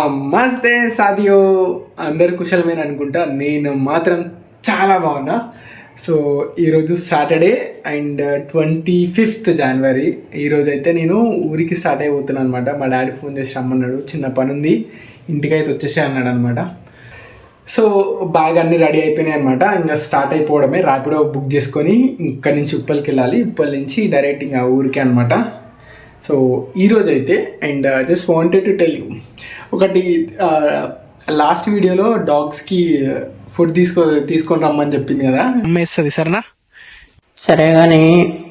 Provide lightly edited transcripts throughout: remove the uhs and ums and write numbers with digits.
నమస్తే సాదియో, అందరు కుశలమేనా అనుకుంటా. నేను మాత్రం చాలా బాగున్నా. సో ఈరోజు సాటర్డే అండ్ 25th January. ఈరోజు అయితే నేను ఊరికి స్టార్ట్ అయిపోతున్నాను అనమాట. మా డాడీ ఫోన్ చేసి రమ్మన్నాడు, చిన్న పని ఉంది ఇంటికైతే వచ్చేసే అన్నాడు అనమాట. సో బాగా అన్నీ రెడీ అయిపోయినాయి అనమాట. ఇంకా స్టార్ట్ అయిపోవడమే. ర్యాపిడో బుక్ చేసుకొని ఇక్కడ నుంచి ఉప్పల్కి వెళ్ళాలి. ఉప్పల్ నుంచి డైరెక్ట్ ఇంకా ఊరికే అనమాట. సో ఈరోజు అయితే and just wanted to tell you ఒకటి. లాస్ట్ వీడియోలో డాగ్స్కి ఫుడ్ తీసుకొని రమ్మని చెప్పింది కదా, అమ్మేస్తుంది సరేనా? సరే కానీ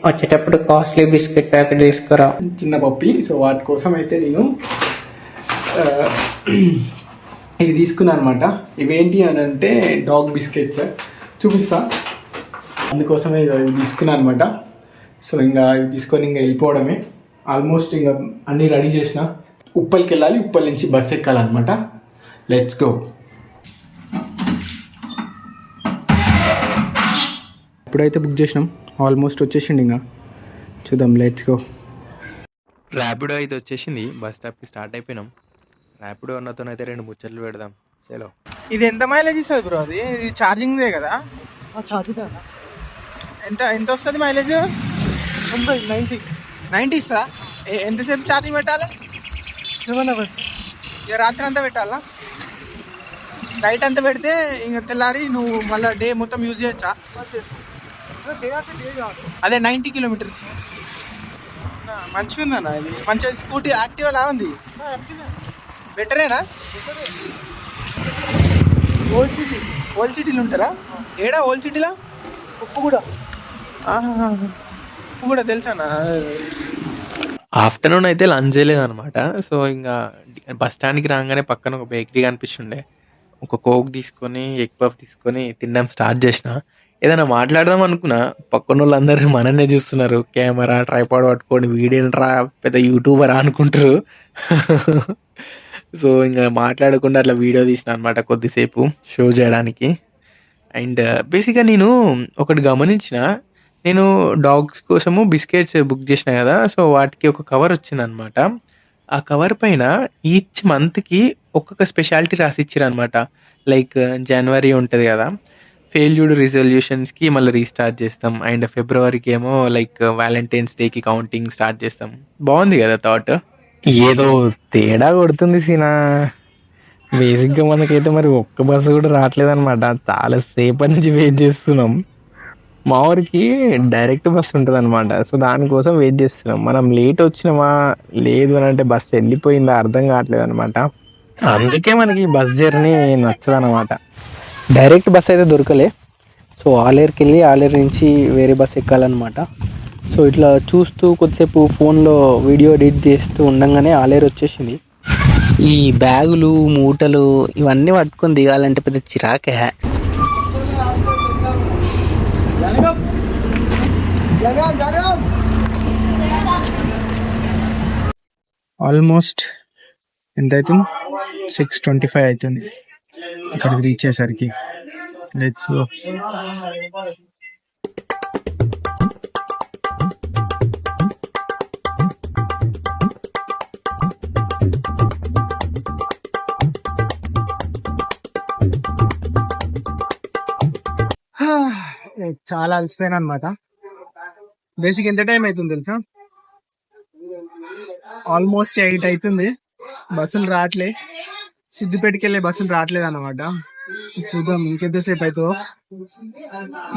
వచ్చేటప్పుడు కాస్ట్లీ బిస్కెట్ ప్యాకెట్ తీసుకురా, చిన్న పప్పి. సో వాటి కోసం అయితే నేను ఇవి తీసుకున్నాను అనమాట. ఇవేంటి అని అంటే డాగ్ బిస్కెట్స్, చూపిస్తా. అందుకోసమే ఇవి తీసుకున్నాను అనమాట. సో ఇంకా ఇవి తీసుకొని ఇంకా వెళ్ళిపోవడమే. ఆల్మోస్ట్ ఇంకా అన్నీ రెడీ చేసిన. ఉప్పల్కి వెళ్ళాలి, ఉప్పల్ నుంచి బస్ ఎక్కాలన్నమాట. Let's go. ఇప్పుడైతే బుక్ చేసినాం, ఆల్మోస్ట్ వచ్చేసిండి. ఇంకా చూద్దాం, లెట్స్ గో. ర్యాపిడో అయితే వచ్చేసింది. బస్ స్టాప్కి స్టార్ట్ అయిపోయినాం. ర్యాపిడో అన్నతోనైతే 2 ముచ్చట్లు పెడదాం. చలో. ఇది ఎంత మైలేజ్ ఇస్తుంది బ్రో? ఇది ఛార్జింగ్దే కదా? ఛార్జింగ్ ఎంత ఎంత వస్తుంది మైలేజ్? 90 ఇస్తా. ఎంతసేపు ఛార్జింగ్ పెట్టాలి? 7 hours. ఇక రాత్రి అంతా పెట్టాలా? నైట్ అంతా పెడితే ఇంకా తెల్లారి నువ్వు మళ్ళీ డే మొత్తం యూజ్ చేయొచ్చా? అదే 90 kilometers. మంచిగా ఉందన్న. ఇది మంచిగా స్కూటీ యాక్టివ్ లా ఉంది. బెటరేనా? ఓల్డ్ సిటీలో ఉంటారా? ఏడా ఓల్డ్ సిటీలో? ఉప్పు కూడా ఉప్పు కూడా తెలుసా? ఆఫ్టర్నూన్ అయితే లంచ్ చేయలేదన్నమాట. సో ఇంకా బస్ స్టాండ్కి రాగానే పక్కన ఒక బేకరీ కనిపిస్తుండే. ఒక కోక్ తీసుకొని ఎగ్ పఫ్ తీసుకొని తినడం స్టార్ట్ చేసిన. ఏదైనా మాట్లాడదాం అనుకున్నా, పక్కన వాళ్ళందరూ మనల్నే చూస్తున్నారు. కెమెరా ట్రైపాడ్ పట్టుకొని వీడియోరా పెద్ద యూట్యూబర్ అనుకుంటారు. సో ఇంకా మాట్లాడకుండా అట్లా వీడియో తీసిన అనమాట కొద్దిసేపు షో చేయడానికి. అండ్ బేసిక్గా నేను ఒకటి గమనించిన, నేను డాగ్స్ కోసము బిస్కెట్స్ బుక్ చేసిన కదా. సో వాటికి ఒక కవర్ వచ్చిందనమాట. ఆ కవర్ పైన ఈచ్ మంత్కి ఒక్కొక్క స్పెషాలిటీ రాసి ఇచ్చారనమాట. లైక్ జనవరి ఉంటుంది కదా, ఫెయిల్యూర్డ్ రిజల్యూషన్స్కి మళ్ళీ రీస్టార్ట్ చేస్తాం. అండ్ ఫిబ్రవరికి ఏమో లైక్ వ్యాలంటైన్స్ డేకి కౌంటింగ్ స్టార్ట్ చేస్తాం. బాగుంది కదా థాట్. ఏదో తేడా కొడుతుంది సీనా. బేసిక్గా మనకైతే మరి ఒక్క బస్సు కూడా రావట్లేదన్నమాట. చాలా సేపటి నుంచి వెయిట్ చేస్తున్నాం. మా ఊరికి డైరెక్ట్ బస్సు ఉంటుంది అనమాట. సో దానికోసం వెయిట్ చేస్తున్నాం. మనం లేట్ వచ్చినామా లేదు అని అంటే బస్సు వెళ్ళిపోయిందా అర్థం కావట్లేదు అనమాట. అందుకే మనకి బస్ జర్నీ నచ్చదు అనమాట. డైరెక్ట్ బస్ అయితే దొరకలే. సో ఆలేరుకి వెళ్ళి ఆలేరు నుంచి వేరే బస్ ఎక్కాలన్నమాట. సో ఇట్లా చూస్తూ కొద్దిసేపు ఫోన్లో వీడియో ఎడిట్ చేస్తూ ఉండగానే ఆలేరు వచ్చేసింది. ఈ బ్యాగులు మూటలు ఇవన్నీ పట్టుకొని దిగాలంటే పెద్ద చిరాకే. ఆల్మోస్ట్ ఎంత అవుతుంది? 6:25 అవుతుంది అక్కడికి రీచ్ అయ్యేసరికి. Let's go. చాలా అలసిపోయాను అనమాట. బేసిక్ ఎంత టైం అవుతుంది తెలుసా? ఆల్మోస్ట్ 8 అవుతుంది. బస్సులు రావట్లే. సిద్దిపేటకి వెళ్ళే బస్సులు రావట్లేదు అనమాట. చూద్దాం ఇంకెంతసేపు అవుతుందో.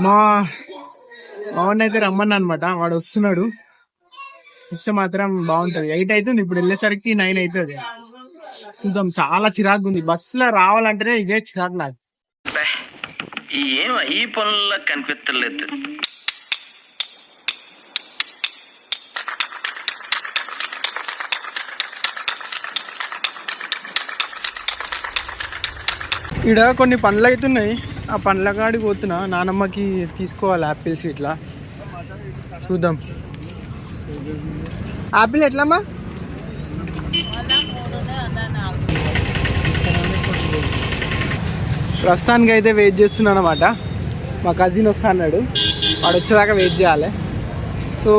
మా వాడిని అయితే రమ్మన్నా అనమాట. వాడు వస్తున్నాడు. వస్తే మాత్రం బాగుంటుంది. 8 అవుతుంది. ఇప్పుడు వెళ్ళేసరికి 9 అవుతుంది. చూద్దాం. చాలా చిరాకు ఉంది. బస్సులో రావాలంటేనే ఇదే చిరాకు నాకు. ఈ పనుల్లో కనిపించలేదు. ఇక్కడ కొన్ని పండ్లు అవుతున్నాయి. ఆ పండ్ల కాడికి పోతున్నా. నానమ్మకి తీసుకోవాలి యాపిల్స్. ఇట్లా చూద్దాం. యాపిల్ ఎట్లమ్మా? ప్రస్తుతానికి అయితే వెయిట్ చేస్తున్నాను అనమాట. మా కజిన్ వస్తా అన్నాడు. వాడు వచ్చేదాకా వెయిట్ చేయాలి. సో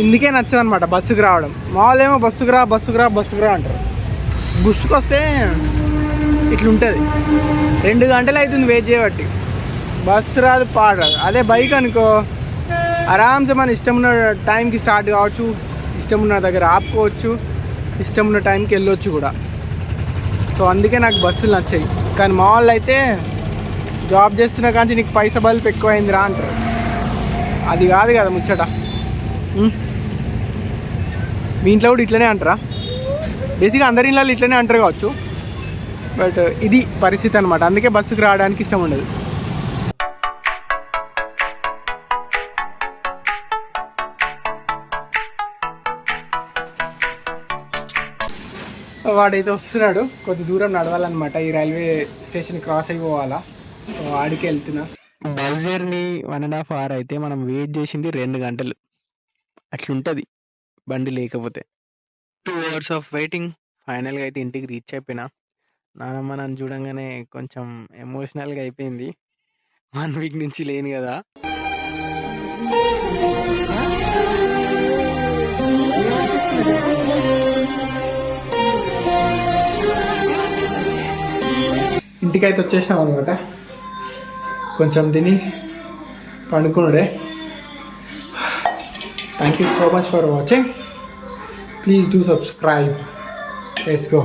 ఇందుకే నచ్చదనమాట బస్సుకు రావడం. మామూలు ఏమో బస్సుకు రా అంటారు. బుస్సుకొస్తే ఇట్లుంటుంది. 2 గంటలు అవుతుంది వెయిట్ చేయబట్టి. బస్సు రాదు, పాడు రాదు. అదే బైక్ అనుకో ఆరామ్సే మన ఇష్టం ఉన్న టైంకి స్టార్ట్ కావచ్చు, ఇష్టం ఉన్న దగ్గర ఆపుకోవచ్చు, ఇష్టం ఉన్న టైంకి వెళ్ళొచ్చు కూడా. సో అందుకే నాకు బస్సులు నచ్చాయి. కానీ మా వాళ్ళు అయితే జాబ్ చేస్తున్నా కానీ నీకు పైసా బల్పు ఎక్కువైందిరా అంటారు. అది కాదు కదా ముచ్చట. మీ ఇంట్లో కూడా ఇట్లనే అంటారా? బేసిక్గా అందరి ఇళ్ళలో ఇట్లనే అంటారు కావచ్చు, బట్ ఇది పరిస్థితి అనమాట. అందుకే బస్సుకు రావడానికి ఇష్టం ఉండదు. వాడైతే వస్తున్నాడు, కొద్ది దూరం నడవాలన్నమాట. ఈ రైల్వే స్టేషన్ క్రాస్ అయిపోవాలా, సో ఆడికి వెళ్తున్నా. బస్ జర్నీ 1.5 hour అయితే మనం వెయిట్ చేసింది 2 గంటలు. అట్లుంటుంది బండి లేకపోతే. 2 hours ఆఫ్ వెయిటింగ్. ఫైనల్గా అయితే ఇంటికి రీచ్ అయిపోయినా. నానమ్మ నన్ను చూడంగానే కొంచెం ఎమోషనల్గా అయిపోయింది. 1 week నుంచి లేను కదా. ఇంటికైతే వచ్చేసినాం అనమాట. కొంచెం తిని పండుకున్నాడే. Thank you so much for watching. Please do subscribe. Let's go.